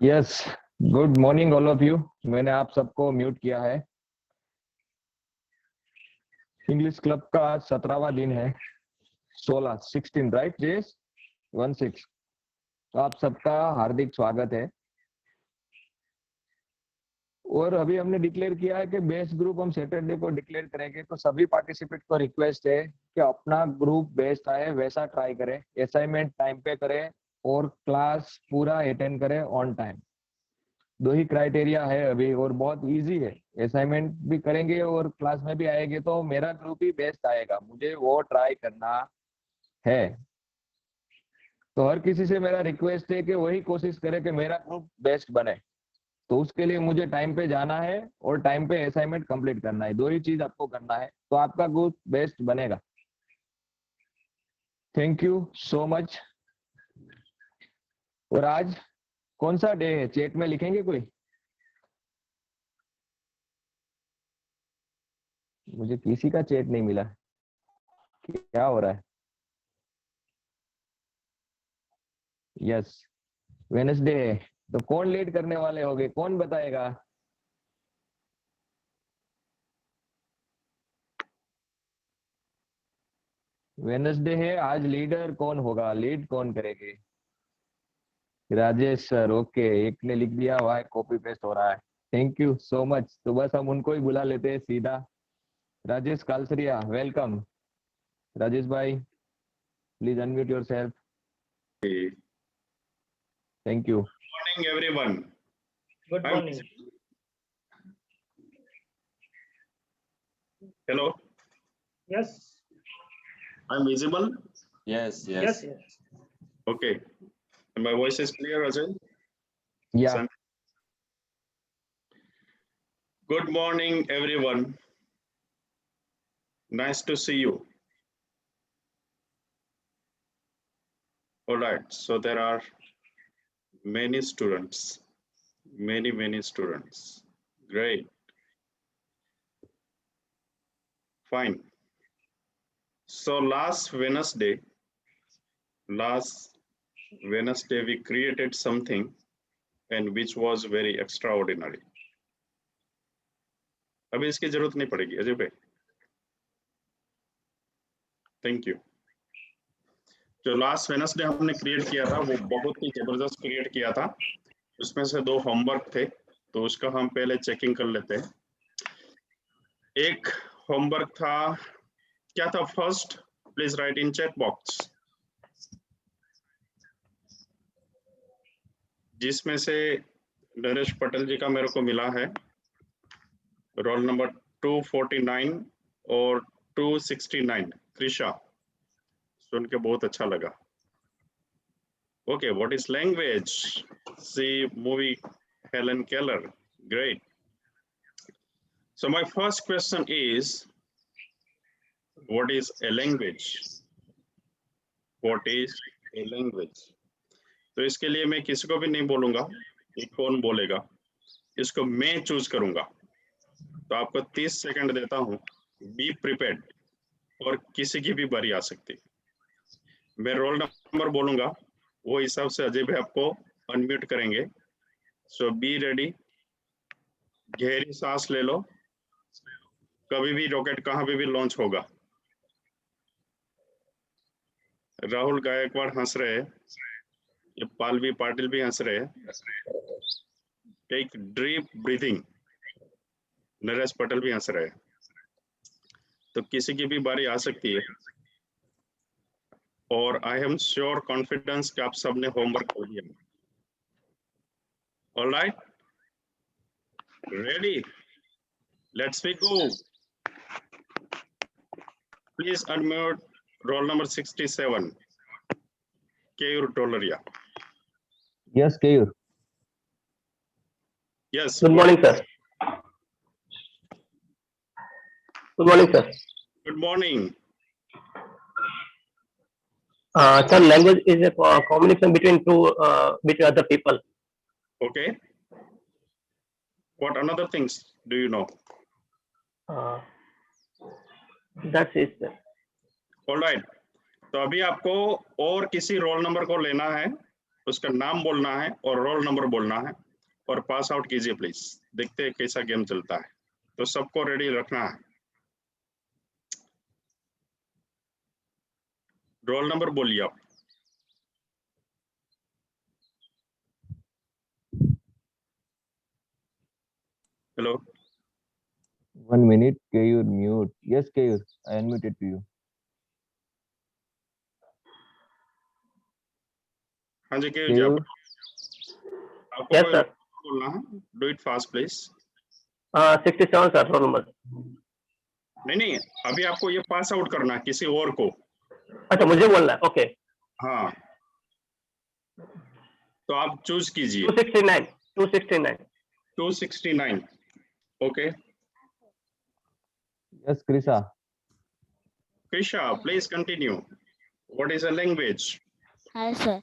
Yes, good morning all of you. मैंने आप सबको म्यूट किया है। इंग्लिश क्लब का आज 17वां दिन है। 16 राइट जेस 16। आप सबका हार्दिक स्वागत है। और अभी हमने डिक्लेयर किया है कि बेस्ट ग्रुप हम सैटरडे को डिक्लेयर करेंगे, तो सभी पार्टिसिपेंट को रिक्वेस्ट है कि अपना ग्रुप बेस्ट आए वैसा ट्राई करें, असाइनमेंट टाइम पे करें और क्लास पूरा अटेंड करें ऑन टाइम। दो ही क्राइटेरिया है अभी और बहुत इजी है। असाइनमेंट भी करेंगे और क्लास में भी आएंगे तो मेरा ग्रुप ही बेस्ट आएगा, मुझे वो ट्राई करना है। तो हर किसी से मेरा रिक्वेस्ट है कि वही कोशिश करे कि मेरा ग्रुप बेस्ट बने। तो उसके लिए मुझे टाइम पे जाना है और टाइम पे असाइनमेंट कंप्लीट करना है, दो ही चीज आपको करना है तो आपका ग्रुप बेस्ट बनेगा। Thank you so much. और आज कौन सा डे है, चैट में लिखेंगे कोई? मुझे किसी का चैट नहीं मिला, क्या हो रहा है? यस, वेनसडे है। तो कौन लीड करने वाले होंगे, कौन बताएगा? वेनसडे है आज, लीडर कौन होगा, लीड कौन करेंगे? राजेश सर, ओके, एक ने लिख दिया, वाह कॉपी पेस्ट हो रहा है। Thank you so much. तो बस हम उनको ही बुला लेते हैं सीधा। राजेश कालसरिया, वेलकम। राजेश भाई, please unmute your self. Good thank you. morning, everyone. Good I'm morning. Hello, Yes, I'm visible. Yes, yes, yes. yes. Okay, and my voice is clear, Ajay. या Sam- Good morning, everyone. Nice to see you. All right, so there are many students, many students. Great, fine. So last Wednesday, we created something and which was very extraordinary. अभी इसकी जरूरत नहीं पड़ेगी अजय भाई। Thank you. जो last Wednesday हमने create किया था वो बहुत ही जबरदस्त क्रिएट किया था। उसमें से 2 होमवर्क थे, तो उसका हम पहले चेकिंग कर लेते हैं। एक होमवर्क था, क्या था? First please right in chat box, जिसमें से नरेश पटेल जी का मेरे को मिला है रोल नंबर 249 और 269। कृषा, सुन के बहुत अच्छा लगा। Okay, what is language? See movie Helen Keller. Great. So my first question is, what is a language? What is a language? तो इसके लिए मैं किसी को भी नहीं बोलूंगा, ये कौन बोलेगा, इसको मैं चूज करूंगा। तो आपको 30 सेकंड देता हूं, बी प्रिपेयर्ड, और किसी की भी बारी आ सकती। मैं रोल नंबर बोलूंगा, वो हिसाब से अजय भाई आपको अनम्यूट करेंगे। सो बी रेडी, गहरी सांस ले लो, कभी भी रॉकेट कहां पे भी लॉन्च होगा। राहुल गायकवाड़ हंस रहे हैं, ये पालवी पाटिल भी हंस रहे हैं। Take deep breathing, Naresh Patel भी हंस रहे हैं। तो किसी की भी बारी आ सकती है, और आई एम श्योर कॉन्फिडेंस कि आप सबने होमवर्क कर दिया। Alright, ready, let's we go. Please unmute roll number 67, Keyur Tolaria. Yes Keyur. Yes, Good morning, sir. Good morning, sir. Good morning. Sir, language is a combination between other people. Okay, what another things do you know? Uh, that's it, sir. Alright, तो अभी आपको और किसी roll number को लेना है उसका नाम बोलना है और रोल नंबर बोलना है और पास आउट कीजिए प्लीज। देखते हैं कैसा गेम चलता है। तो सबको रेडी रखना है। रोल नंबर बोलिए आप। Hello, 1 minute, Keyur mute. Yes, Keyur, I unmuted to you. हाँ जी के जी, Keyur, आपको Yes, कोई sir. बोलना है? Do it fast please. 67, sir, roll number. नहीं, अभी आपको ये पास आउट करना है किसी और को। अच्छा, मुझे बोलना है, ओके। हाँ, तो आप चूज कीजिए। 269, 269. 269। Okay, yes, Krisa. Krisha, please continue. What is a language? Hi, sir.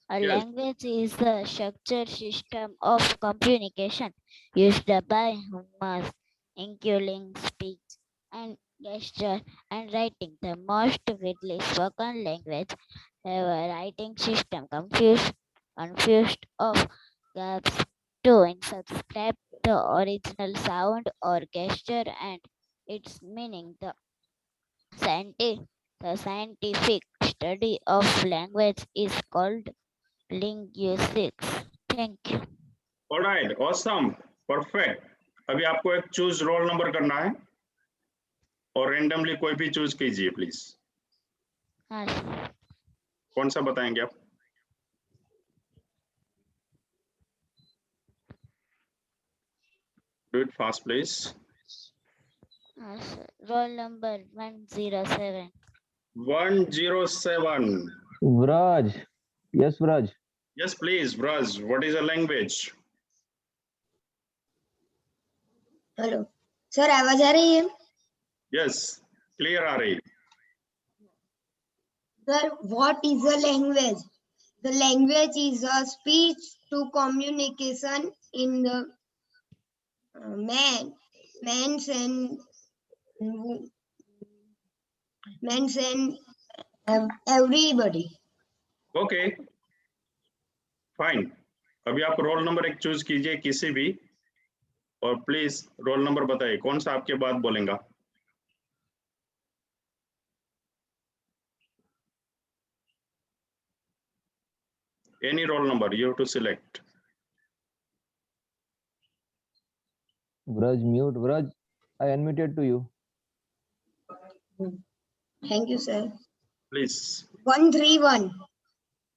A Yes. language is the structured system of communication used by humans, including speech and gesture and writing. The most widely spoken language have a writing system confused of gaps to subscribe the original sound or gesture and its meaning. The scientific study of language is called linguistics. Thank you. All right, awesome, perfect. अभी आपको एक choose roll number करना है और randomly कोई भी choose कीजिए please. हाँ, sir. कौन सा बताएंगे आप? Do it fast, please. हाँ, sir. Roll number 107. 107. Vraj. Yes, Vraj. Yes, please, Braj. What is a language? Hello sir, आवाज आ रही है? Yes, clear आ रही। सर, what is a language? The language is a speech to communication in the men's and everybody. Okay, fine. अभी आप roll number एक चूज कीजिए किसी भी, और प्लीज रोल नंबर बताइए कौन सा आपके बाद बोलेगा। Any roll number you have to select. Vraj, mute. Vraj, I unmuted to you. Thank you, sir. Please. 131.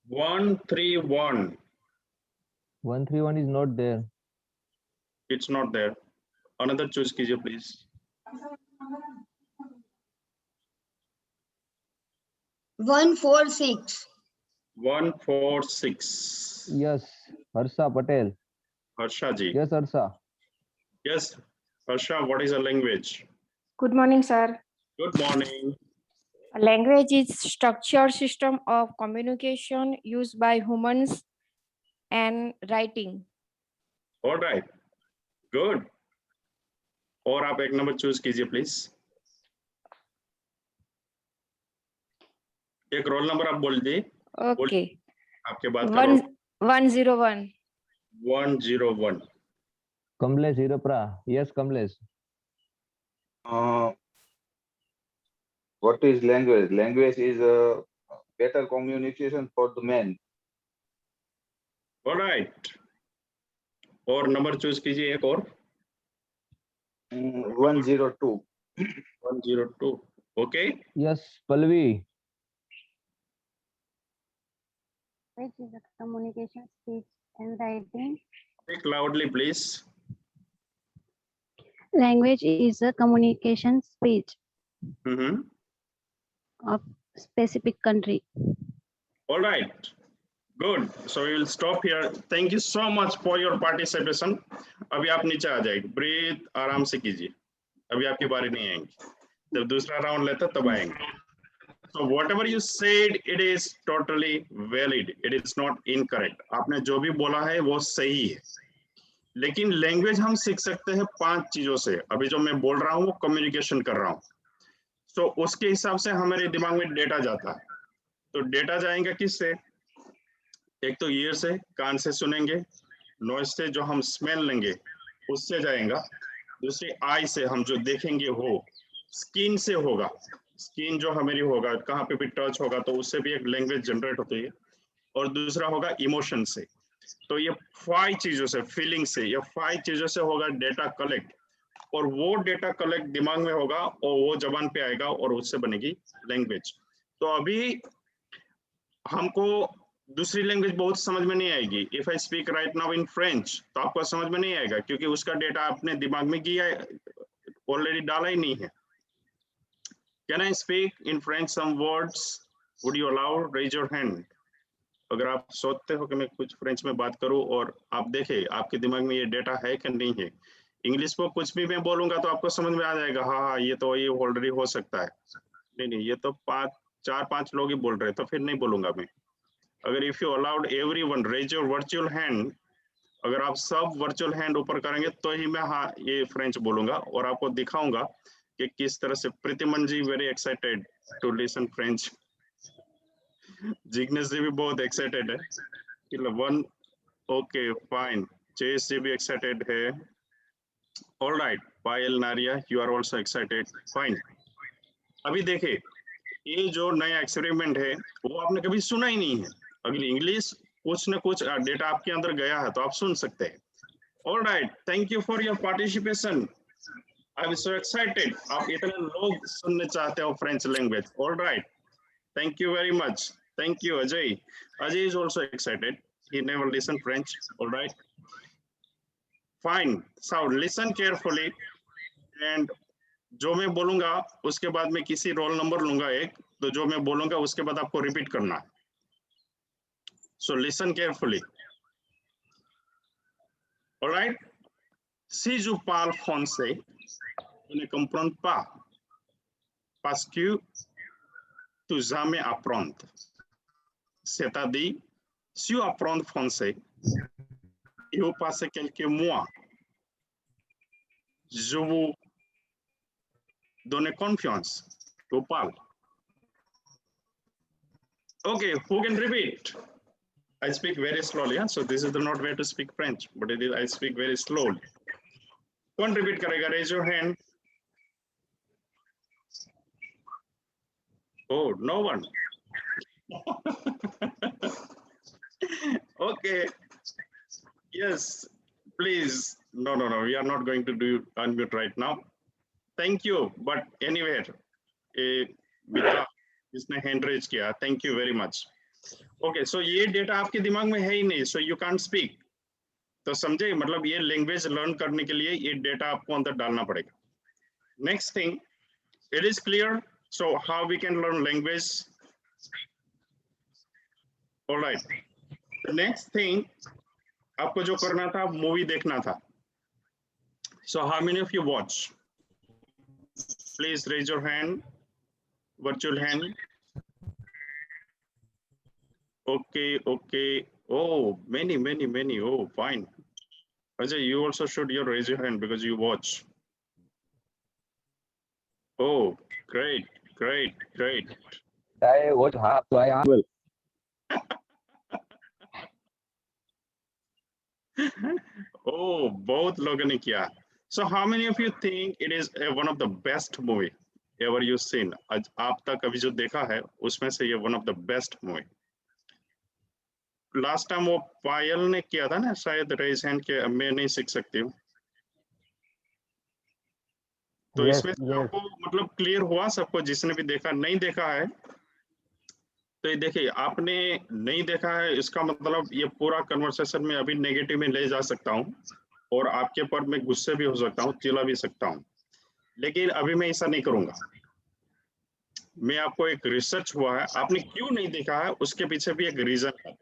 131. 131 is not there. It's not there. Another choose कीजिए please. 146. 146. Yes, Harsha Patel. Harsha ji. Yes, Harsha. Yes, Harsha, what is a language? Good morning, sir. Good morning. A language is structured system of communication used by humans and writing. All right. Good. और आप एक number choose कीजिए please. एक roll number आप बोल दिए। Okay. आपके बाद का role 101. 101. Kamlesh Hirapra. Yes, Kamlesh. What is language? Language is a better communication for the men. All right. और नंबर चूज कीजिए एक और। 102. 102. Okay. Yes, Palvi. Which is a communication, speech, and writing. Speak loudly, please. Language is a communication, speech Mm-hmm. of specific country. All right. Good. So we will stop here. Thank you so much for your participation. अभी आप नीचे आ जाइए। Breathe आराम से कीजिए। अभी आपकी बारी नहीं आएगी। जब दूसरा राउंड लेता तब आएंगे। So whatever you said, it is totally valid. It is not incorrect. आपने जो भी बोला है वो सही है। लेकिन लैंग्वेज हम सीख सकते हैं 5 चीजों से। अभी जो मैं बोल रहा हूँ वो कम्युनिकेशन कर रहा हूँ। तो उसके हिसाब से हमारे दिमाग में डेटा जाता है। तो डेटा जाएगा किससे? एक तो ईयर से, कान से सुनेंगे, नॉइज से जो हम स्मेल लेंगे उससे जाएगा, दूसरी आई से हम जो देखेंगे हो, स्किन से होगा, स्किन जो हमारी होगा कहाँ पे भी टच होगा तो उससे भी एक लैंग्वेज जनरेट होती है, और दूसरा होगा इमोशन से। तो ये 5 चीजों से, फीलिंग से, ये 5 चीजों से होगा डेटा कलेक्ट, और वो डेटा कलेक्ट दिमाग में होगा और वो जबान पे आएगा और उससे बनेगी लैंग्वेज। तो अभी हमको दूसरी लैंग्वेज बहुत समझ में नहीं आएगी। If I speak right now in French तो आपको समझ में नहीं आएगा, क्योंकि उसका डेटा आपने दिमाग में किया ऑलरेडी डाला ही नहीं है। Can I speak in French some words? Would you allow? Raise your hand. अगर आप सोचते हो कि मैं कुछ फ्रेंच में बात करूं और आप देखें आपके दिमाग में ये डेटा है कि नहीं है। इंग्लिश को कुछ भी मैं बोलूंगा तो आपको समझ में आ जाएगा, हाँ ये तो ये ऑलरेडी हो सकता है। नहीं, ये तो 4-5 लोग ही बोल रहे हैं, तो फिर नहीं बोलूंगा मैं। अगर if you allowed everyone raise your virtual hand, अगर आप सब वर्चुअल हैंड ऊपर करेंगे तो ही मैं हाँ ये फ्रेंच बोलूंगा और आपको दिखाऊंगा कि किस तरह से। Pritiman ji very excited to listen French. Jignesh ji भी बहुत एक्साइटेड है। One okay fine. चेस जी भी एक्साइटेड है। All right, Payal Nariya you are also excited, fine. अभी देखिए ये जो नया एक्सपेरिमेंट है वो आपने कभी सुना ही नहीं है। अगर इंग्लिश कुछ न कुछ डेटा आपके अंदर गया है तो आप सुन सकते हैं। All right, thank you for your participation. I am so excited. आप इतने लोग सुनने चाहते हो French language. All right, thank you very much. Thank you Ajay. Ajay is also excited, he never listen French. All right, fine. So listen carefully, and जो मैं बोलूंगा उसके बाद मैं किसी रोल नंबर लूंगा एक, तो जो मैं बोलूंगा उसके बाद आपको रिपीट करना। So listen carefully. All right. Si je parle français, je ne comprends pas parce que tu jamais apprendre. C'est-à-dire, si tu apprends français, il faut passer quelques mois. Je vous donne confiance. Je parle. Okay, who can repeat? I speak very slowly, so this is the not way to speak French, but it is I speak very slowly. कौन repeat करेगा? Raise your hand. Oh, no one. Okay. Yes, please. No, we are not going to do unmute right now. Thank you. But anyway, इसने hand raise किया. Thank you very much. Okay, so ये data आपके दिमाग में है ही नहीं, so you can't speak. तो समझे, मतलब ये लैंग्वेज लर्न करने के लिए ये डेटा आपको अंदर डालना पड़ेगा. Next thing, it is clear. So how we can learn language? All right. The next thing, आपको जो करना था मूवी देखना था. So how many of you watch? Please raise your hand. Virtual hand. Okay. Oh, many. Oh, fine. Ajay, you also should raise your hand because you watch. Oh, great. I watch half, so I will. Oh, बहुत लोगों ने किया. So how many of you think it is one of the best movie ever you seen? आज आप तक अभी जो देखा है उसमें से ये one of the best movie. Last time वो पायल ने किया था ना शायद, रेज हैंड के मैं नहीं सीख सकती हूँ. तो Yes, इसमें सबको मतलब क्लियर हुआ, सबको जिसने भी देखा, नहीं देखा है तो ये देखिए आपने नहीं देखा है, इसका मतलब ये पूरा कन्वर्सेशन में अभी नेगेटिव में ले जा सकता हूँ और आपके पर मैं गुस्से भी हो सकता हूँ, चिल्ला भी सकता हूँ, लेकिन अभी मैं ऐसा नहीं करूंगा. मैं आपको एक रिसर्च हुआ है, आपने क्यों नहीं देखा है उसके पीछे भी एक रीजन है,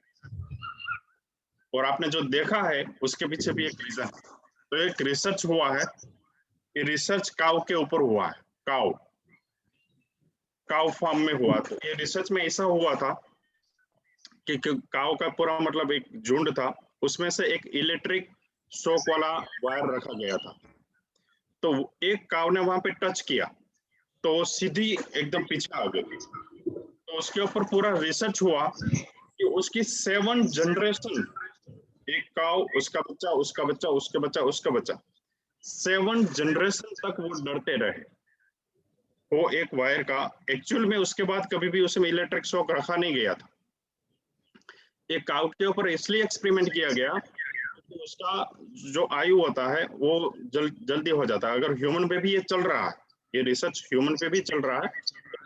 और आपने जो देखा है उसके पीछे भी एक रीजन है. तो एक रिसर्च हुआ है, ये रिसर्च काऊ के ऊपर हुआ है, काऊ फार्म में हुआ. तो ये रिसर्च में ऐसा हुआ था कि काऊ का पूरा मतलब एक झुंड था, उसमें से एक इलेक्ट्रिक शॉक वाला वायर रखा गया था. तो एक काऊ ने वहां पे टच किया तो वो सीधी एकदम पीछे आ गई. तो उसके ऊपर पूरा रिसर्च हुआ कि उसकी 7 जनरेशन, एक काऊ, उसका बच्चा, उसका बच्चा, उसका बच्चा, उसका बच्चा, 7 जनरेशन तक वो डरते रहे वो एक वायर का। एक्चुअल में उसके बाद कभी भी उसमें इलेक्ट्रिक शॉक रखा नहीं गया था। एक काऊ के ऊपर इसलिए एक्सपेरिमेंट किया गया कि उसका जो आयु होता है वो जल्दी हो जाता है। अगर ह्यूमन पे भी ये चल रहा है, ये रिसर्च ह्यूमन पे भी चल रहा है,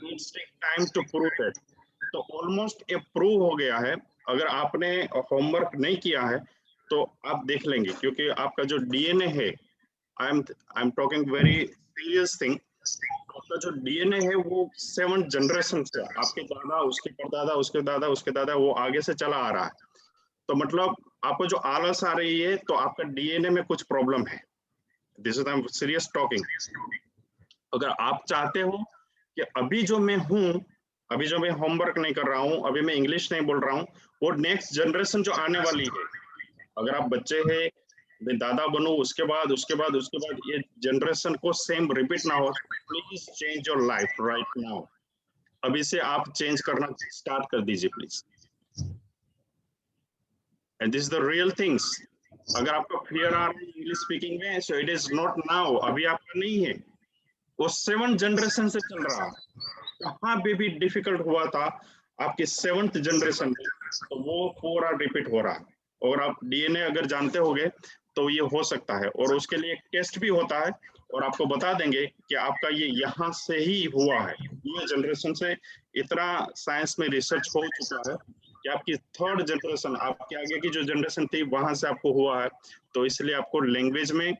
it's take time to prove that. तो ऑलमोस्ट ये प्रूव हो गया है। अगर आपने होमवर्क नहीं किया है तो आप देख लेंगे, क्योंकि आपका जो डीएनए है, I am talking very serious thing, आपका जो डीएनए है वो 7 जनरेशन से, आपके दादा, उसके परदादा, उसके दादा, उसके दादा, वो आगे से चला आ रहा है। तो मतलब आपको जो आलस आ रही है तो आपका डीएनए में कुछ प्रॉब्लम है। This is I am serious talking. अगर आप चाहते हो कि अभी जो मैं हूं, अभी जो मैं होमवर्क नहीं कर रहा हूं, अभी मैं इंग्लिश नहीं बोल रहा हूं, वो नेक्स्ट जनरेशन जो आने वाली है, अगर आप बच्चे हैं, मैं दादा बनूं, उसके बाद ये जनरेशन को सेम रिपीट ना हो, please change your life right now. अभी से आप चेंज करना स्टार्ट कर दीजिए please. And this is the real things. अगर आपको फियर आ रहा है इंग्लिश स्पीकिंग में, so it is not now, अभी आपका नहीं है, वो 7 जनरेशन से चल रहा है। कहाँ पे भी डिफिकल्ट हुआ था आपके 7th जनरेशन में, तो वो पूरा रिपीट हो रहा है। और आप डीएनए अगर जानते होगे तो ये हो सकता है, और उसके लिए एक टेस्ट भी होता है, और आपको बता देंगे कि आपका ये यहाँ से ही हुआ है, ये जनरेशन से। इतना साइंस में रिसर्च हो चुका है कि आपकी 3rd जनरेशन, आपके आगे की जो जनरेशन थी, वहां से आपको हुआ है। तो इसलिए आपको लैंग्वेज में,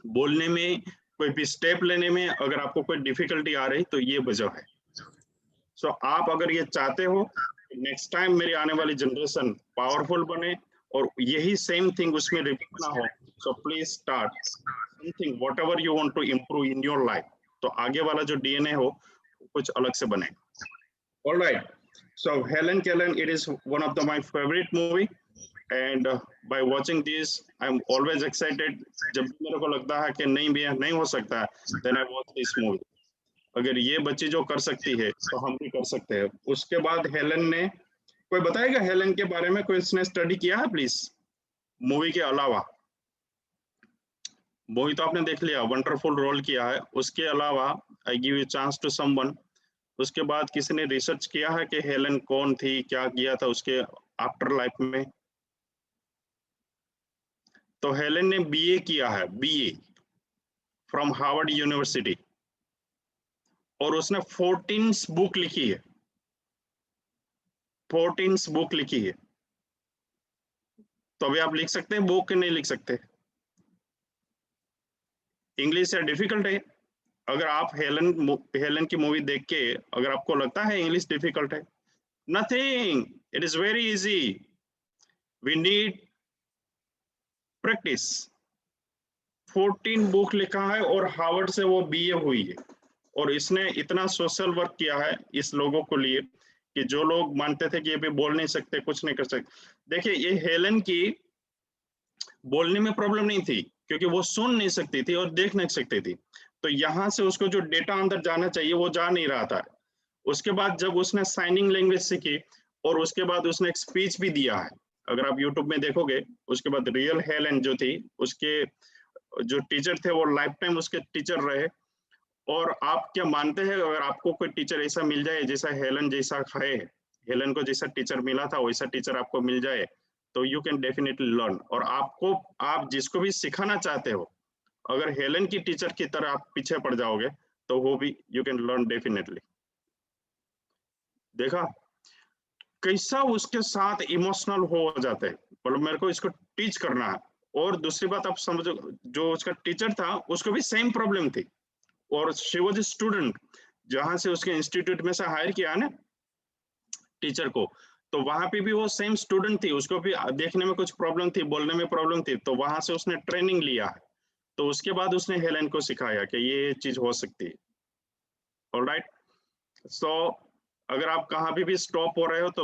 बोलने में, कोई भी स्टेप लेने में अगर आपको कोई डिफिकल्टी आ रही तो ये वजह है। सो आप अगर ये चाहते हो नेक्स्ट टाइम मेरी आने वाली जनरेशन पावरफुल बने और यही सेम थिंग उसमें रिपीट ना हो, so please start something whatever you want to improve in your life. तो आगे वाला जो डीएनए हो कुछ अलग से बने। Alright, so Helen Kellen, it is one of the my favourite movie, and by watching this I'm always excited। जब भी मेरे को लगता है कि नहीं हो सकता है, then I watch this movie। अगर ये बच्ची जो कर सकती है तो हम भी कर सकते हैं। उसके बाद हेलन ने, कोई बताएगा हेलन के बारे में, कोई इसने स्टडी किया है प्लीज? मूवी के अलावा, मूवी तो आपने देख लिया, वंडरफुल रोल किया है, उसके अलावा I give you chance to someone, उसके बाद किसी ने रिसर्च किया है कि हेलन कौन थी, क्या किया था उसके आफ्टर लाइफ में? तो हेलन ने बीए किया है, बीए फ्रॉम हार्वर्ड यूनिवर्सिटी, और उसने 14 बुक लिखी है, 14 बुक लिखी है। तो अभी आप लिख सकते हैं बुक, नहीं लिख सकते? इंग्लिश से डिफिकल्ट है। अगर आप हेलन की मूवी देख के अगर आपको लगता है इंग्लिश डिफिकल्ट है, nothing, it is very easy. We need practice. 14 book लिखा है और हार्वर्ड से वो बीए हुई है, और इसने इतना सोशल वर्क किया है इस लोगों को लिए कि जो लोग मानते थे कि ये भी बोल नहीं सकते, कुछ नहीं कर सकते। देखिए, ये हेलन की बोलने में प्रॉब्लम नहीं थी, क्योंकि वो सुन नहीं सकती थी और देख नहीं सकती थी। तो यहाँ से उसको जो डेटा अंदर जाना चाहिए वो जा नहीं रहा था। उसके बाद जब उसने साइनिंग लैंग्वेज सीखी, और उसके बाद उसने एक स्पीच भी दिया है, अगर आप यूट्यूब में देखोगे। उसके बाद रियल हेलन जो थी, उसके जो टीचर थे वो लाइफ टाइम उसके टीचर रहे। और आप क्या मानते हैं, अगर आपको कोई टीचर ऐसा मिल जाए जैसा हेलन जैसा है, हेलन को जैसा टीचर मिला था वैसा टीचर आपको मिल जाए, तो यू कैन डेफिनेटली लर्न। और आपको, आप जिसको भी सिखाना चाहते हो, अगर हेलन की टीचर की तरह आप पीछे पड़ जाओगे तो वो भी यू कैन लर्न डेफिनेटली। देखा कैसा उसके साथ इमोशनल हो जाते हैं, मतलब मेरे को इसको टीच करना है। और दूसरी बात आप समझो, जो उसका टीचर था उसको भी सेम प्रॉब्लम थी, और शी वाज अ स्टूडेंट, जहां से उसके इंस्टीट्यूट में से हायर किया ना टीचर को, तो वहां पे भी वो सेम स्टूडेंट थी, उसको भी देखने में कुछ प्रॉब्लम थी, बोलने में प्रॉब्लम थी, तो वहां से उसने ट्रेनिंग लिया है। तो उसके बाद उसने हेलन को सिखाया कि ये चीज हो सकती है। ऑलराइट, सो अगर आप कहाँ भी स्टॉप हो रहे हो तो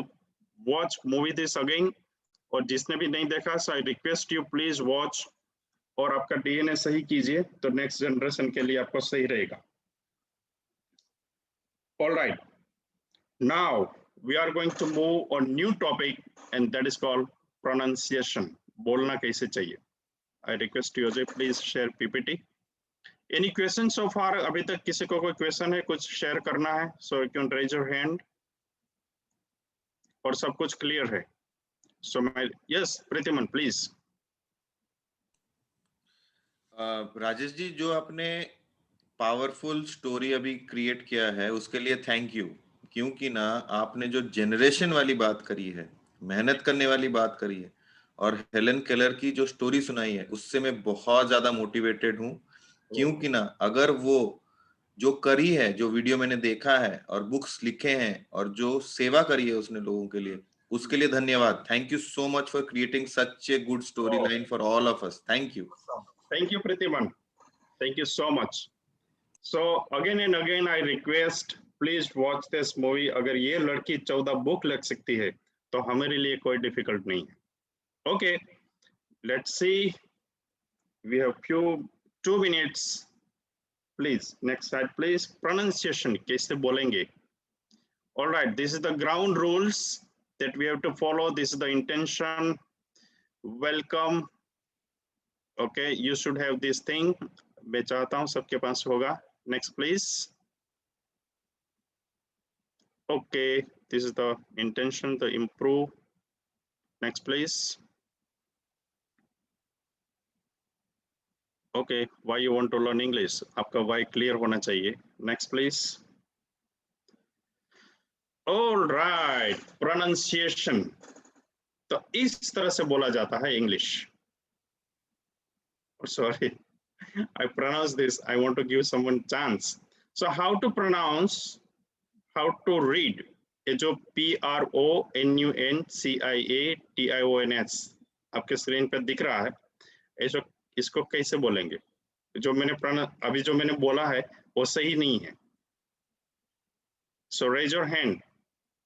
वॉच मूवी दिस अगेन, और जिसने भी नहीं देखा, so I request you please watch, और आपका डीएनए सही कीजिए तो नेक्स्ट जनरेशन के लिए आपको सही रहेगा। Alright, now we are going to move on new topic, and that is called pronunciation. बोलना कैसे चाहिए? I request you, Ajay, please share PPT. Any questions so far? अभी तक किसी को कोई question है, कुछ share करना है? So you can raise your hand. और सब कुछ clear है? So yes, Pritiman, please. Rajesh ji, जो आपने पावरफुल स्टोरी अभी क्रिएट किया है उसके लिए थैंक यू, क्योंकि ना आपने जो जनरेशन वाली बात करी है, मेहनत करने वाली बात करी है, और हेलन केलर की जो स्टोरी सुनाई है उससे मैं बहुत ज्यादा मोटिवेटेड हूँ, क्योंकि ना अगर वो जो करी है, जो वीडियो मैंने देखा है और बुक्स लिखे हैं और जो सेवा करी है उसने लोगों के लिए, उसके लिए धन्यवाद. Thank you so much for creating such a good story line for all of us. Thank you. Thank you, Pritiman. Thank you so much. So again and again I request, please watch this movie. अगर ये लड़की 14 book लिख सकती है तो हमारे लिए कोई डिफिकल्ट नहीं है. Okay, let's see. We have 2 minutes. Please, next slide, please. Pronunciation, कैसे बोलेंगे? All right, this is the ground rules that we have to follow. This is the intention. Welcome. Okay, you should have this thing. मैं चाहता हूँ सबके पास होगा. Next, please. Okay, this is the intention to improve. Next, please. Okay, why you want to learn English? आपका why clear होना चाहिए. Next, please. All right, pronunciation. तो इस तरह से बोला जाता है English. Sorry, I pronounce this. I want to give someone chance. So how to pronounce, how to read? ये जो PRONUNCIATIONS आपके स्क्रीन पर दिख रहा है, इसको कैसे बोलेंगे? जो मैंने अभी जो मैंने बोला है वो सही नहीं है. So raise your hand.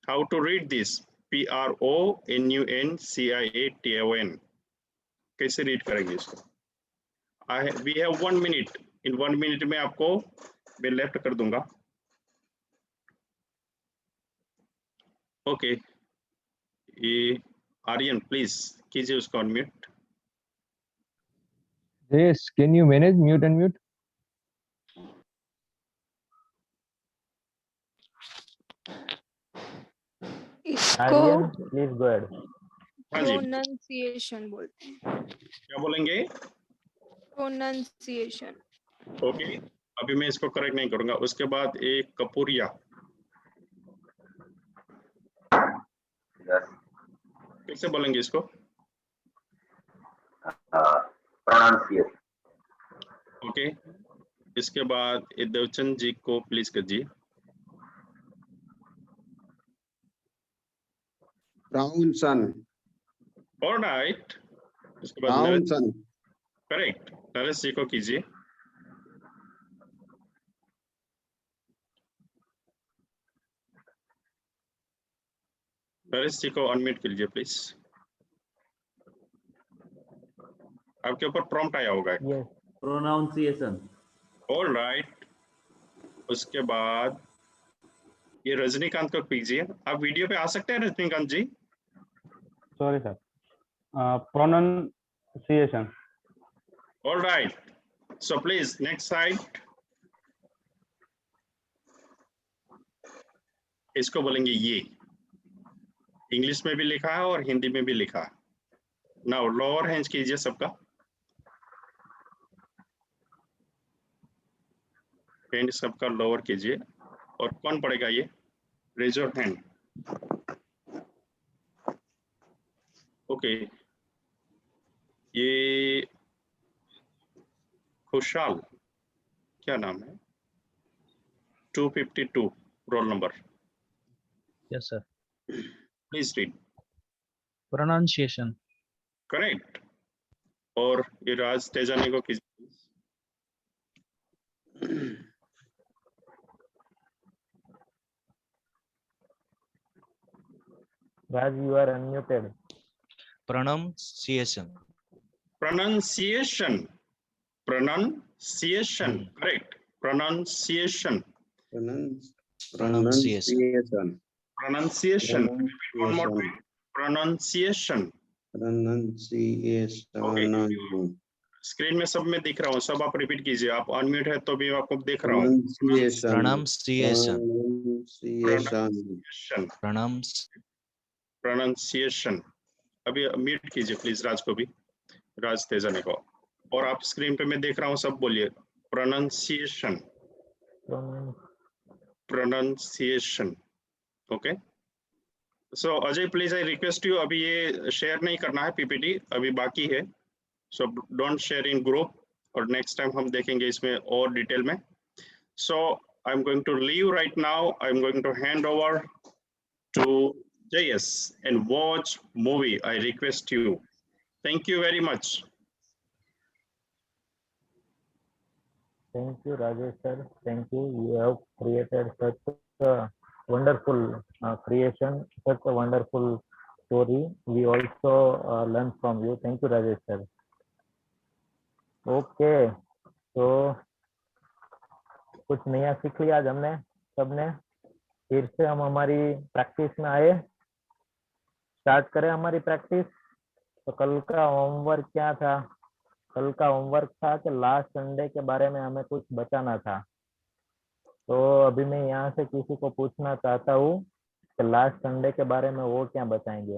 How to read this? PRONUNCIATION. कैसे रीड करेंगे इसको? We have 1 minute. In 1 minute में आपको मैं लेफ्ट कर दूंगा. Okay. ये आर्यन प्लीज कीजिए उसको unmute. Yes, can you manage mute and mute? इसको Please go ahead. हाँ जी, प्रोनंसिएशन बोलते हैं. क्या बोलेंगे? प्रोनंसिएशन. ओके, अभी मैं इसको करेक्ट नहीं करूंगा. उसके बाद एक कपूरिया. कैसे बोलेंगे इसको? Pronunciation. ओके, इसके बाद देवचंद जी को प्लीज कीजिए. Brownson. All right. इसके बाद Brownson. करेक्ट, नरेश जी को कीजिए. नरेश जी को अनम्यूट कीजिए प्लीज. आपके ऊपर प्रॉम्प्ट आया होगा. Yes, pronunciation. All right. उसके बाद ये रजनीकांत को कीजिए. आप वीडियो पे आ सकते हैं रजनीकांत जी? Sorry, sir. Pronunciation. All right. So please, next slide. इसको बोलेंगे ये. इंग्लिश में भी लिखा है और हिंदी में भी लिखा है. नाउ लोअर हैंड्स कीजिए सबका. हैंड सबका लोअर कीजिए. और कौन पढ़ेगा ये? Raise your hand. ओके, ये खुशहाल, क्या नाम है? 252 roll number. Yes, sir. Please read. Pronunciation. Correct. और ये राज तेजानी को कीजिए. Raj, you are unmuted. Pronunciation. Pronunciation. Pronunciation. Correct. Pronunciation. Pronunciation. Pronunciation. Repeat one more time. Pronunciation. Pronunciation. Screen में सब में दिख रहा हूँ, सब आप रिपीट कीजिए. आप अनम्यूट है तो भी आपको दिख रहा हूँ. Pronunciation. Pronunciation. Pronunciation. अभी म्यूट कीजिए प्लीज राज को भी, राज तेजानी को. और आप स्क्रीन पे मैं देख रहा हूँ, सब बोलिए. Pronunciation. Pronunciation. Okay. So Ajay please I request you, अभी ये शेयर नहीं करना है पीपीटी, अभी बाकी है. So don't share in group, और next time हम देखेंगे इसमें और डिटेल में. So I'm going to leave right now. I'm going to hand over to JS and watch movie. I request you. Thank you very much. Thank you, Rajesh sir. Thank you. You have created such a wonderful creation, such a wonderful story. We also learn from you. Thank you, Rajesh sir. Okay. So कुछ नया सीख लिया आज हमने सबने. फिर से हम हमारी प्रैक्टिस में आए. स्टार्ट करें हमारी प्रैक्टिस. तो कल का होमवर्क क्या था? कल का होमवर्क था कि लास्ट संडे के बारे में हमें कुछ बताना था. तो अभी मैं यहाँ से किसी को पूछना चाहता हूँ कि लास्ट संडे के बारे में वो क्या बताएंगे.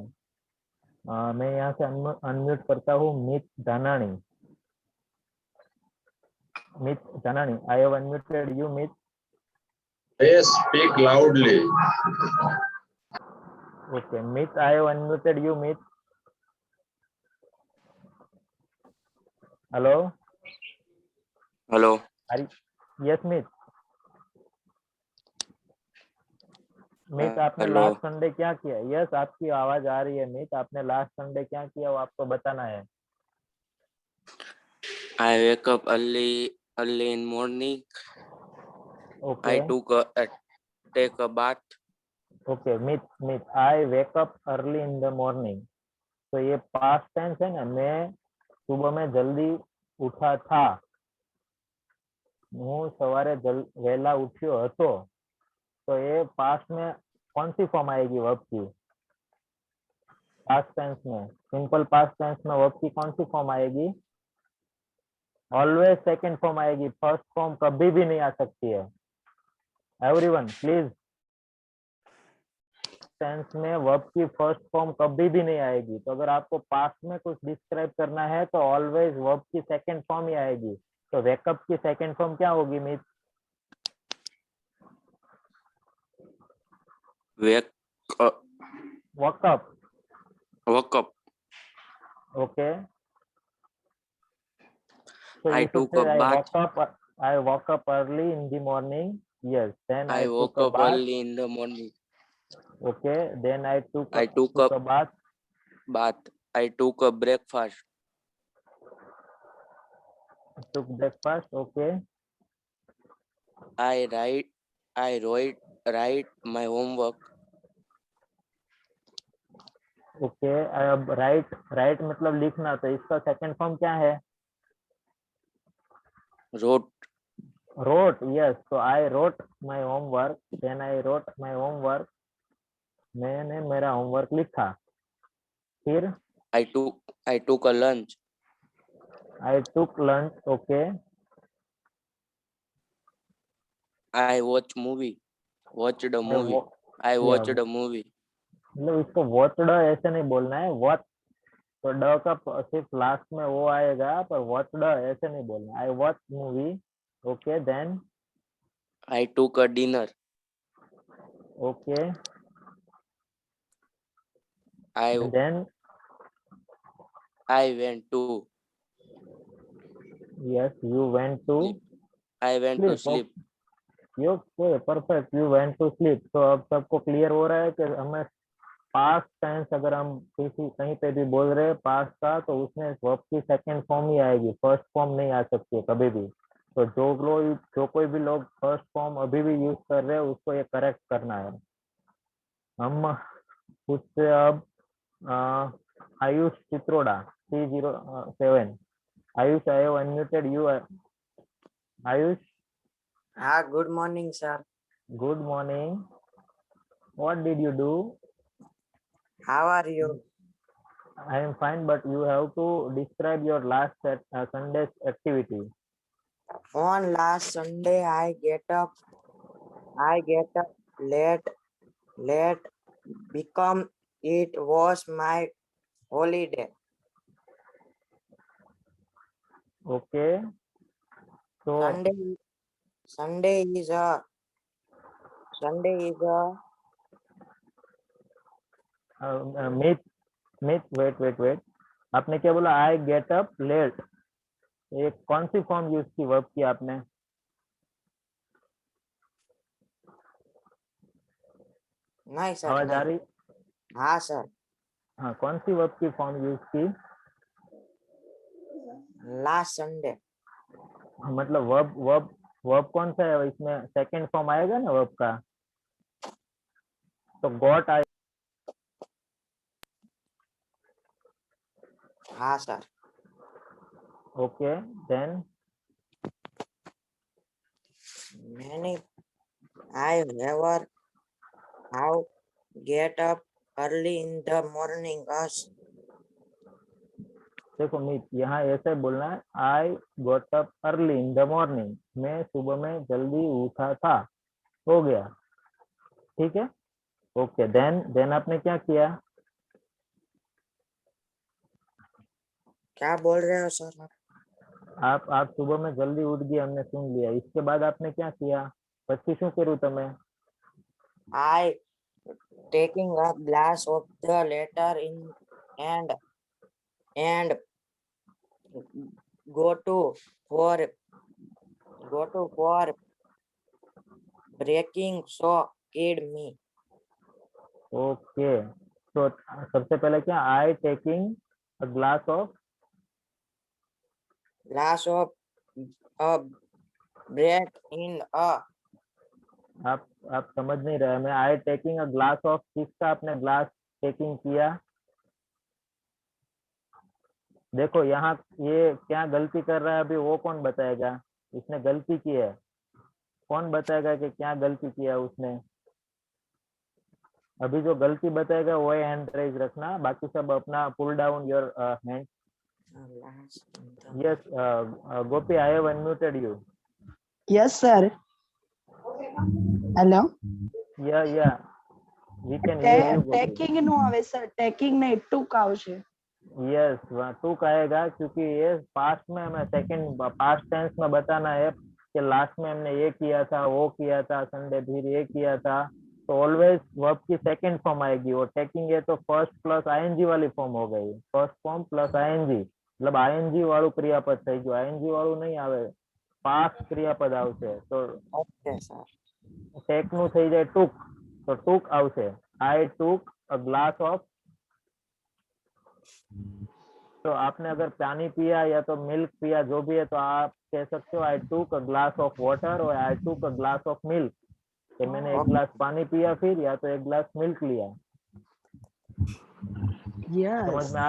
मैं यहाँ से अनम्यूट करता हूँ मित धानाणी. मित धानाणी, आई हैव अनम्यूटेड यू. मित. Yes, speak loudly. Okay, Mit, I have unmuted you, Mit. Hello. Hello. Yes, Mit. मित, आपने Hello. लास्ट संडे क्या किया? यस, आपकी आवाज आ रही है मित. आपने लास्ट संडे क्या किया वो आपको बताना है. I wake up early in morning. Okay. I take a bath. Okay, मित, I wake up early in the morning. तो ये पास्ट टेंस है ना. मैं सुबह में जल्दी उठा था. હું સવારે વહેલા ઉઠ્યો હતો. तो ये पास्ट में कौन सी फॉर्म आएगी वर्ब की? पास्ट टेंस में, सिंपल पास्ट टेंस में वर्ब की कौन सी फॉर्म आएगी? ऑलवेज सेकंड फॉर्म आएगी. फर्स्ट फॉर्म कभी भी नहीं आ सकती है. Everyone please. टेंस में वर्ब की फर्स्ट फॉर्म कभी भी नहीं आएगी. तो अगर आपको पास्ट में कुछ डिस्क्राइब करना है तो ऑलवेज वर्ब की सेकंड फॉर्म ही आएगी. तो वेकअप की सेकंड फॉर्म क्या होगी मित? Woke up. Okay. So I you should took say a bath. I woke up early in the morning. Yes. Then I took woke a up bath. early in the morning. Okay. Then I took I took a bath. I took a breakfast. Took breakfast. Okay. I write my homework. Okay. अब write मतलब लिखना. तो इसका second form क्या है? Wrote. Yes. तो I wrote my homework. Then I wrote my homework. मैंने मेरा होमवर्क लिखा. फिर I took a lunch. I took lunch. Okay. I watched a movie. I watched a movie. मतलब इसको वॉचड ऐसे नहीं बोलना है. वॉच तो ड का सिर्फ लास्ट में वो आएगा, पर वॉचड ऐसे नहीं बोलना. I watch movie. Okay. Then I took a dinner. Okay. Then I went to. Yes. You went to. I went to sleep. Okay. Perfect. You went to sleep. तो अब सबको क्लियर हो रहा है कि हमें पास्ट टेंस अगर हम कहीं पे भी बोल रहे हैं पास्ट का, तो उसमें वर्ब की सेकंड फॉर्म ही आएगी. फर्स्ट फॉर्म नहीं आ सकती है कभी भी. तो जो कोई भी लोग फर्स्ट फॉर्म अभी भी यूज कर रहे हैं उसको ये करेक्ट करना है. हम उससे अब Ayush Chitroda 307. Ayush, I have unmuted you. Ayush. Good morning, sir. Good morning. What did you do? How are you? I am fine, but you have to describe your last Sunday's activity. On last Sunday, I get up late, become it was my holiday. Okay. So Sunday is a myth. Wait. आपने क्या बोला? I get up late. एक कौन सी form use की verb की आपने? नहीं sir, आवाज आ रही? हाँ सर, हाँ, कौन सी वर्ब की फॉर्म यूज की? Last Sunday. मतलब वर्ब कौन सा है इसमें? सेकंड फॉर्म आएगा ना वर्ब का, तो गॉट आए। हाँ सर। ओके, देन मैंने I never have get up early in the morning as देखो मीत, यहाँ ऐसे बोलना है, I got up early in the morning. मैं सुबह में जल्दी उठा था। हो गया, ठीक है। ओके, देन आपने क्या किया? क्या बोल रहे हो सर? आप सुबह में जल्दी उठ गए, हमने सुन लिया। इसके बाद आपने क्या किया? પછી શું કર્યું તમે? I taking a glass of the letter in and go to for breaking so kid me. Okay, तो सबसे पहले क्या? I taking a glass of a break in a आप समझ नहीं रहे। मैं I taking a glass of, किसका आपने ग्लास टेकिंग किया? देखो यहाँ ये क्या गलती कर रहा है अभी, वो कौन बताएगा? इसने गलती की है, कौन बताएगा कि क्या गलती किया उसने? अभी जो गलती बताएगा वो हैंड रेज रखना, बाकी सब अपना pull down your hand. Yes Gopi, I have unmuted you. Yes, sir. Hello. Yeah, we can hear you, Gopi. Taking નો આવે sir, taking ને took આવશે. यस, टूक आएगा, क्योंकि ये पास्ट में हमें सेकंड पास्ट टेंस में बताना है कि लास्ट में हमने ये किया था, वो किया था, संडे फिर ये किया था। तो ऑलवेज वर्ब की सेकंड फॉर्म आएगी, और टेकिंग है तो फर्स्ट प्लस आईएनजी वाली फॉर्म हो गई। फर्स्ट फॉर्म प्लस आईएनजी, मतलब आईएनजी वाળું क्रियापद થઈ ગયું। आईएनजी વાળું नहीं आवे, पास्ट क्रियापद આવશે। तो ओके सर, टेक નું થઈ જાય टूक, तो टूक આવશે। आई टूक अ ग्लास ऑफ। तो आपने अगर पानी पिया या तो मिल्क पिया, जो भी है, तो आप कह सकते हो आई टूक अ ग्लास ऑफ वाटर और आई टूक अ ग्लास ऑफ मिल्क, कि मैंने एक ग्लास पानी पिया फिर, या तो एक ग्लास मिल्क लिया। समझ Yes. में?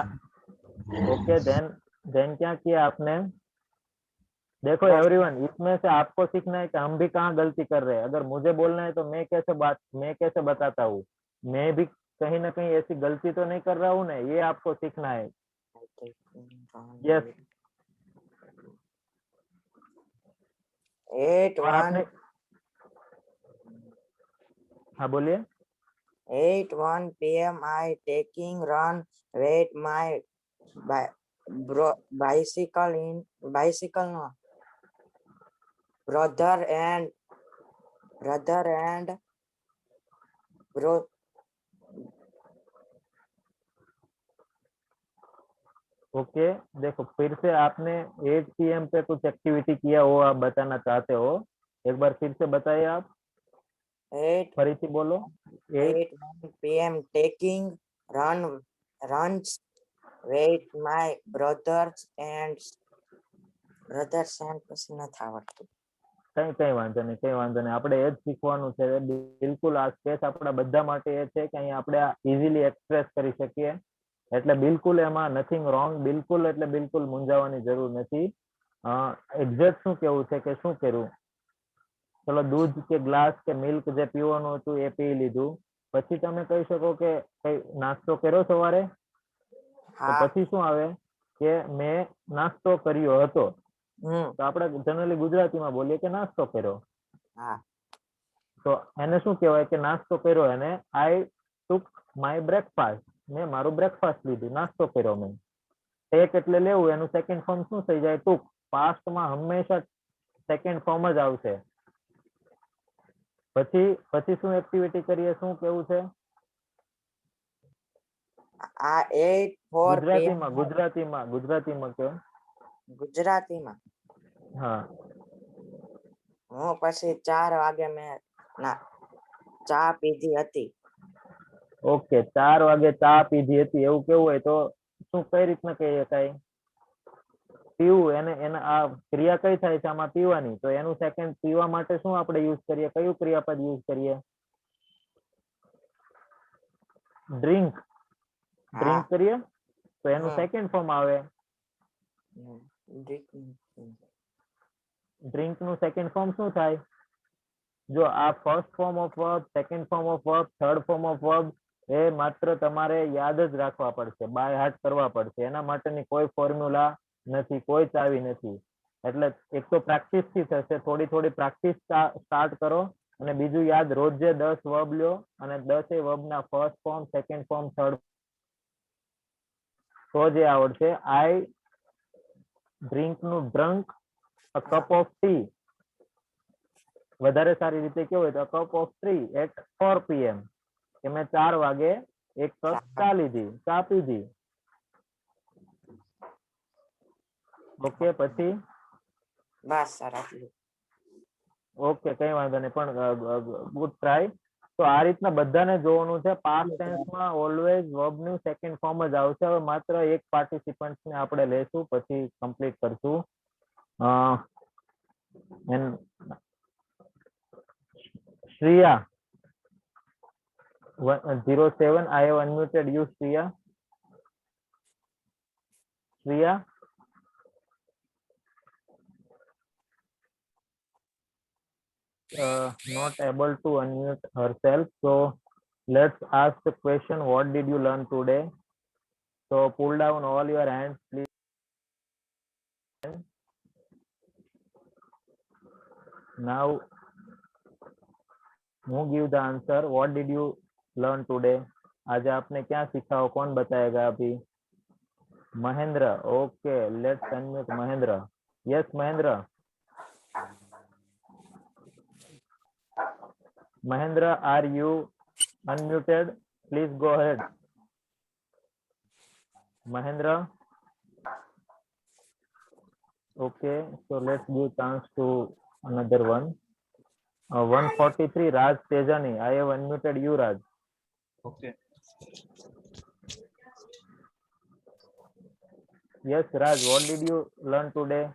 ओके, देन क्या किया आपने? देखो एवरीवन, इसमें से आपको सीखना है कि हम भी कहाँ गलती कर रहे हैं। अगर मुझे बोलना है तो मैं कैसे बताता हूँ? मैं भी कहीं ना कहीं ऐसी गलती तो नहीं कर रहा हूँ ना, ये आपको सीखना है। यस, और आपने, हाँ बोलिए। 8:01 p.m. I taking run with my bicycle no brother and bro okay, देखो फिर से आपने 8 PM पे कुछ एक्टिविटी किया, वो आप बताना चाहते हो? एक बार फिर से बताइए आप, 8 फरीसी बोलो। 8:01 p.m. taking runs with my brothers and પછી નથી આવડતું। કઈ વાંધો નહીં, આપણે એ જ શીખવાનું છે। બિલકુલ આ સ્પેસ આપણા બધા માટે એ છે કે અહીં આપણે ઇઝીલી એક્સપ્રેસ કરી શકીએ, એટલે બિલકુલ એમાં નથિંગ રોંગ, બિલકુલ એટલે બિલકુલ મૂંઝાવાની જરૂર નથી। એક્ઝેક્ટ શું કેવું છે કે શું કર્યું? ચલો દૂધ કે ગ્લાસ કે મિલ્ક જે પીવાનું હતું એ પી લીધું, પછી તમે કહી શકો કે કઈ નાસ્તો કર્યો સવારે, તો હા પછી શું આવે કે મેં નાસ્તો કર્યો હતો. તો આપણે જનરલી ગુજરાતીમાં બોલીએ કે નાસ્તો કર્યો. હા તો એને શું કહેવાય કે નાસ્તો કર્યો, એને આઈ ટુક માય બ્રેકફાસ્ટ, મેં મારું બ્રેકફાસ્ટ લીધું, નાસ્તો કર્યો મેં. ટેક એટલે લેવું, એનું સેકન્ડ ફોર્મ શું થઈ જાય? ટુક. પાસ્ટમાં હંમેશા સેકન્ડ ફોર્મ જ આવશે. પછી શું એક્ટિવિટી કરીએ, શું કેવું છે? આ 8 PM ગુજરાતીમાં કે ગુજરાતીમાં હા. હું પછી 4 વાગે મેં ચા પીધી હતી. ઓકે, 4 વાગે ચા પીધી હતી એવું કેવું હોય તો શું કઈ રીતના કહી શકાય? પીવું, એને આ ક્રિયા કઈ થાય છે આમાં? પીવાની. તો એનું સેકન્ડ પીવા માટે શું આપણે યુઝ કરીએ? કયું ક્રિયાપદ યુઝ કરીએ? ડ્રિંક. ડ્રિંક કરીએ તો એનું સેકન્ડ ફોર્મ આવે. ડ્રિંક નું સેકન્ડ ફોર્મ શું થાય? જો આ first form of verb, second form of verb, third form of verb એ માત્ર તમારે યાદ જ રાખવા પડશે, બાય હાર્ટ કરવા પડશે. એના માટેની કોઈ ફોર્મ્યુલા નથી, કોઈ ચાવી નથી. એટલે એક તો પ્રેક્ટિસ થી થશે, થોડી પ્રેક્ટિસ સ્ટાર્ટ કરો, અને બીજું યાદ, રોજે 10 વર્બ લ્યો અને 10 વર્બ ના first form, second form, third, તો જે આવડશે. આઈ ડ્રિંક નું drunk a cup of tea. વધારે સારી રીતે કેવું હોય તો cup of tea at 4 PM, કે મેં 4 વાગે એક કપ ચા લીધી, ચા પીધી. ઓકે, પછી બસ સર આટલું. ઓકે, કઈ વાંધો નહીં, પણ ગુડ ટ્રાય. તો આ રીતના બધાને જોવાનું છે. પાસ્ટ ટેન્સમાં ઓલવેઝ વર્બ નું સેકન્ડ ફોર્મ જ આવશે. હવે માત્ર એક પાર્ટિસિપન્ટ ને આપણે લેશું, પછી કમ્પ્લીટ કરશું. Shriya 07, I have unmuted you, Shriya. Shriya, not able to unmute herself. So let's ask the question, what did you learn today? So pull down all your hands, please. Now who give the answer? What did you learn today? आज आपने क्या सीखा हो? कौन बताएगा अभी? Mahendra. Okay, let's unmute Mahendra. Yes, Mahendra. Mahendra, are you unmuted? Please go ahead. Mahendra. Okay, so let's give chance to another one. 143, Raj Tejani. I have unmuted you, Raj. Okay. Yes, Raj, what did you learn today?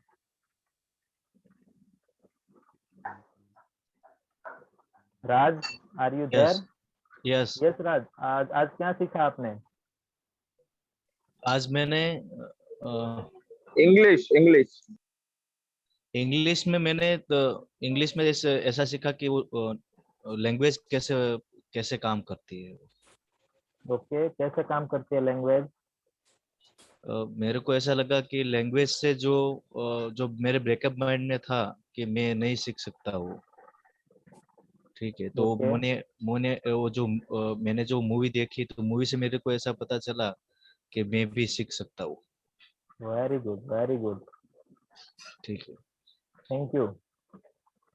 Raj, are you there? Yes. Yes, Raj. आज क्या सीखा आपने? आज मैंने English में English में ऐसा सीखा कि लैंग्वेज कैसे काम करती है. ओके, कैसे काम करती है लैंग्वेज? मेरे को ऐसा लगा कि लैंग्वेज से जो मेरे ब्रेकअप माइंड में था कि मैं नहीं सीख सकता वो. ठीक है, तो मैंने जो मूवी देखी, तो मूवी से मेरे को ऐसा पता चला कि मैं भी सीख सकता हूँ. Very good, very good. ठीक है, थैंक यू,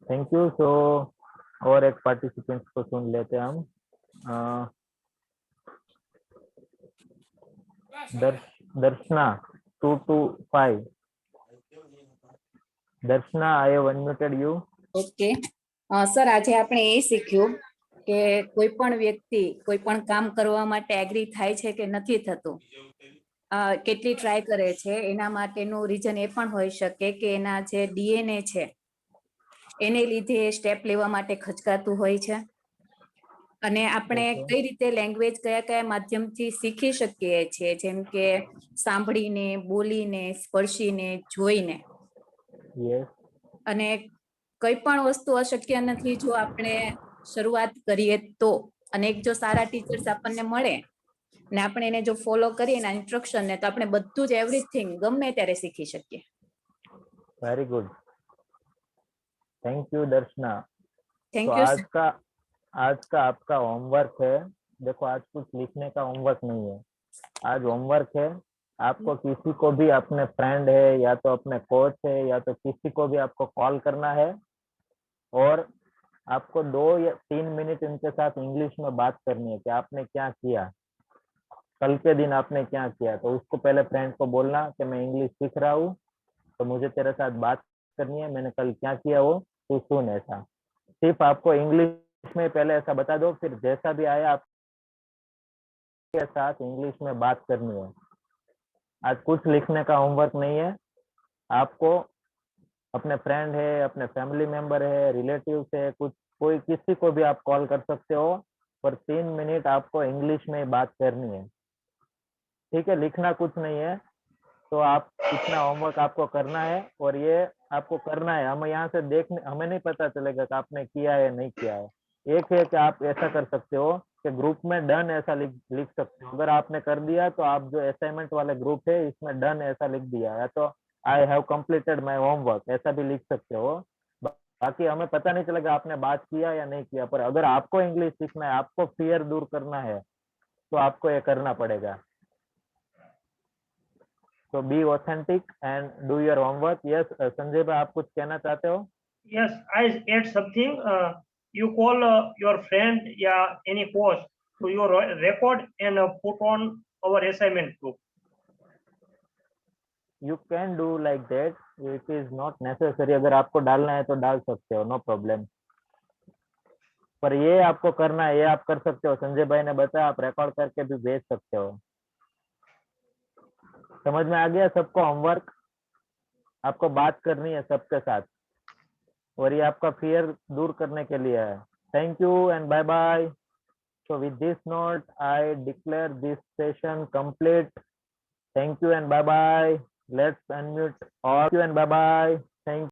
थैंक यू. सो और एक पार्टिसिपेंट को सुन लेते हैं हम. दर्शना 225. Darshana, I have unmuted you. Okay sir, આજે આપણે એ શીખ્યું કે કોઈ પણ વ્યક્તિ કોઈ પણ કામ કરવા માટે એગ્રી થાય છે કે નથી થતું, કેટલી ટ્રાય કરે છે, એના માટેનું રીઝન એ પણ હોઈ શકે કે એના જે DNA છે એને લીધે સ્ટેપ લેવા માટે ખચકાતું હોય છે. અને આપણે કઈ રીતે લેંગ્વેજ કયા માધ્યમથી શીખી શકીએ છીએ, જેમ કે સાંભળીને, બોલીને, સ્પર્શીને, જોઈને. અને કઈ પણ વસ્તુ અશક્ય નથી જો આપણે શરૂઆત કરીએ તો. અને એક જો સારા ટીચર્સ આપણને મળે ને આપણે એને જો ફોલો કરીએ એના ઇન્સ્ટ્રક્શન ને, તો આપણે બધું જ એવરીથિંગ ગમે ત્યારે શીખી શકીએ. Very good, thank you Darshana. Thank तो યુ. आज का आपका होमवर्क है. देखो आज कुछ लिखने का होमवर्क नहीं है, आज होमवर्क है. आपको किसी को भी, अपने फ्रेंड है या तो अपने कोच है या तो किसी को भी आपको कॉल करना है और आपको 2 या 3 मिनट उनके साथ इंग्लिश में बात करनी है कि आपने क्या किया, कल के दिन आपने क्या किया. तो उसको पहले फ्रेंड को बोलना कि मैं इंग्लिश सीख रहा हूँ, तो मुझे तेरे साथ बात करनी है, मैंने कल क्या किया वो तू सुन. ऐसा सिर्फ आपको इंग्लिश में पहले ऐसा बता दो, फिर जैसा भी आया आपके साथ इंग्लिश में बात करनी है. आज कुछ लिखने का होमवर्क नहीं है. आपको अपने फ्रेंड है, अपने फैमिली मेंबर है, रिलेटिव है, कुछ कोई किसी को भी आप कॉल कर सकते हो, पर 3 मिनट आपको इंग्लिश में बात करनी है. ठीक है, लिखना कुछ नहीं है. तो आप इतना होमवर्क आपको करना है और ये आपको करना है. हम यहाँ से देखने, हमें नहीं पता चलेगा कि आपने किया है नहीं किया है. एक है कि आप ऐसा कर सकते हो कि ग्रुप में डन ऐसा लिख सकते हो. अगर आपने कर दिया तो आप जो असाइनमेंट वाले ग्रुप है इसमें डन ऐसा लिख दिया, या तो I have completed my homework ऐसा भी लिख सकते हो. बाकी हमें पता नहीं चलेगा आपने बात किया या नहीं किया. पर अगर आपको इंग्लिश सीखना है, आपको फियर दूर करना है, तो आपको ये करना पड़ेगा. So be authentic and do your homework. Yes, Sanjay भाई आप कुछ कहना चाहते हो? Yes, I add something. You call your friend, yeah, any coach to your record and put on our assignment group. You can do like that. It is not necessary. अगर आपको डालना है तो डाल सकते हो, no problem. पर ये आपको करना है, ये आप कर सकते हो. संजय भाई ने बताया, आप रिकॉर्ड करके भी भेज सकते हो. समझ में आ गया सबको? होमवर्क आपको बात करनी है सबके साथ और ये आपका फियर दूर करने के लिए है. Thank you and bye bye. So with this note, I declare this session complete. Thank you and bye bye. Let's unmute all. Thank you and bye bye. Thank you.